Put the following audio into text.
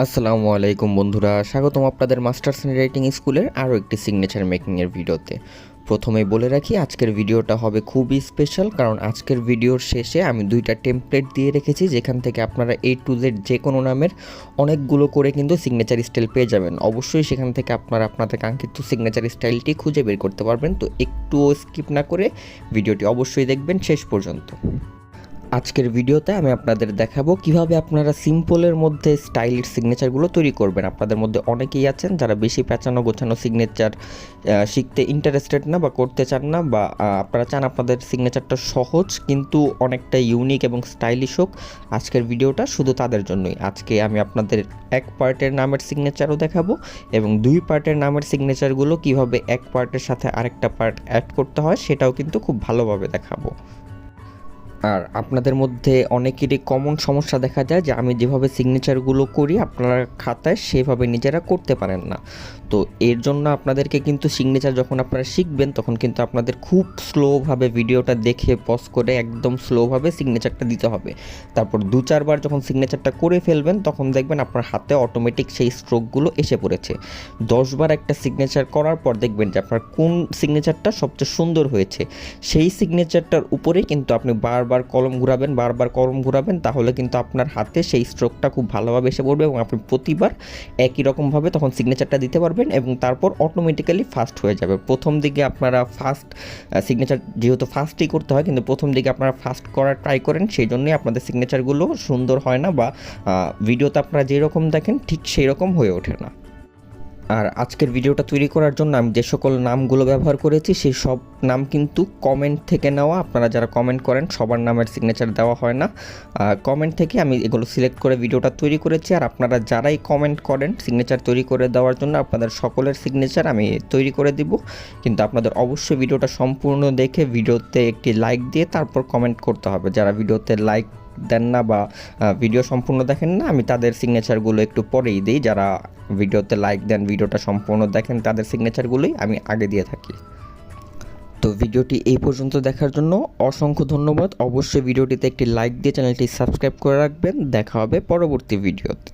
আসসালামু আলাইকুম বন্ধুরা, স্বাগতম আপনাদের মাস্টার্স ইন রাইটিং স্কুলের আরও একটি সিগনেচার মেকিংয়ের ভিডিওতে। প্রথমেই বলে রাখি, আজকের ভিডিওটা হবে খুবই স্পেশাল, কারণ আজকের ভিডিওর শেষে আমি দুইটা টেমপ্লেট দিয়ে রেখেছি, যেখান থেকে আপনারা A to Z যে কোনো নামের অনেকগুলো করে কিন্তু সিগনেচার স্টাইল পেয়ে যাবেন। অবশ্যই সেখান থেকে আপনারা আপনাদের কাঙ্ক্ষিত সিগনেচার স্টাইলটি খুঁজে বের করতে পারবেন। তো একটুও স্কিপ না করে ভিডিওটি অবশ্যই দেখবেন শেষ পর্যন্ত। আজকের ভিডিওতে আমি আপনাদের দেখাবো কিভাবে আপনারা সিম্পলের মধ্যে স্টাইলিশ সিগনেচারগুলো তৈরি করবেন। আপনাদের মধ্যে অনেকেই আছেন যারা বেশি প্যাঁচানো গোছানো সিগনেচার শিখতে ইন্টারেস্টেড না বা করতে চান না, বা আপনারা চান আপনাদের সিগনেচারটা সহজ কিন্তু অনেকটা ইউনিক এবং স্টাইলিশ হোক। আজকের ভিডিওটা শুধু তাদের জন্যই। আজকে আমি আপনাদের এক পার্টের নামের সিগনেচারও দেখাবো এবং দুই পার্টের নামের সিগনেচারগুলো কিভাবে এক পার্টের সাথে আরেকটা পার্ট অ্যাড করতে হয় সেটাও কিন্তু খুব ভালোভাবে দেখাবো। আর আপনাদের মধ্যে অনেকেরই কমন সমস্যা দেখা যায় যে আমি যেভাবে সিগনেচারগুলো করি আপনারা খাতায় সেভাবে নিজেরা করতে পারেন না। তো এর জন্য আপনাদেরকে কিন্তু সিগনেচার যখন আপনারা শিখবেন তখন কিন্তু আপনাদের খুব স্লোভাবে ভিডিওটা দেখে পজ করে একদম স্লোভাবে সিগনেচারটা দিতে হবে। তারপর 2-4 বার যখন সিগনেচারটা করে ফেলবেন তখন দেখবেন আপনার হাতে অটোমেটিক সেই স্ট্রোকগুলো এসে পড়েছে। 10 বার একটা সিগনেচার করার পর দেখবেন যে আপনার কোন সিগনেচারটা সবচেয়ে সুন্দর হয়েছে, সেই সিগনেচারটার উপরেই কিন্তু আপনি বারবার কলম ঘুরাবেন, তাহলে কিন্তু আপনার হাতে সেই স্ট্রোকটা খুব ভালোভাবে এসে পড়বে এবং আপনি প্রতিবার একই রকমভাবে তখন সিগনেচারটা দিতে পারবেন এবং তারপর অটোমেটিক্যালি ফাস্ট হয়ে যাবে। প্রথম দিকে আপনারা ফাস্ট সিগনেচার যেহেতু ফাস্টই করতে হয়, কিন্তু প্রথম দিকে আপনারা ফাস্ট করার ট্রাই করেন, সেই জন্যই আপনাদের সিগনেচারগুলো সুন্দর হয় না বা ভিডিওতে আপনারা যেরকম দেখেন ঠিক সেই রকম হয়ে ওঠে না। আর আজকের ভিডিওটা তৈরি করার জন্য আমি যে সকল নামগুলো ব্যবহার করেছি সেই সব নাম কিন্তু কমেন্ট থেকে নেওয়া। আপনারা যারা কমেন্ট করেন সবার নামের সিগনেচার দেওয়া হয় না, কমেন্ট থেকে আমি এগুলো সিলেক্ট করে ভিডিওটা তৈরি করেছি। আর আপনারা যারাই কমেন্ট করেন সিগনেচার তৈরি করে দেওয়ার জন্য আপনাদের সকলের সিগনেচার আমি তৈরি করে দিব, কিন্তু আপনাদের অবশ্যই ভিডিওটা সম্পূর্ণ দেখে ভিডিওতে একটি লাইক দিয়ে তারপর কমেন্ট করতে হবে। যারা ভিডিওতে লাইক দেন না বা ভিডিও সম্পূর্ণ দেখেন না, আমি তাদের সিগনেচারগুলো একটু পরেই দিই। যারা ভিডিওতে লাইক দেন, ভিডিওটা সম্পূর্ণ দেখেন, তাদের সিগনেচারগুলোই আমি আগে দিয়ে থাকি। তো ভিডিওটি এই পর্যন্ত দেখার জন্য অসংখ্য ধন্যবাদ। অবশ্যই ভিডিওটিতে একটি লাইক দিয়ে চ্যানেলটি সাবস্ক্রাইব করে রাখবেন। দেখা হবে পরবর্তী ভিডিওতে।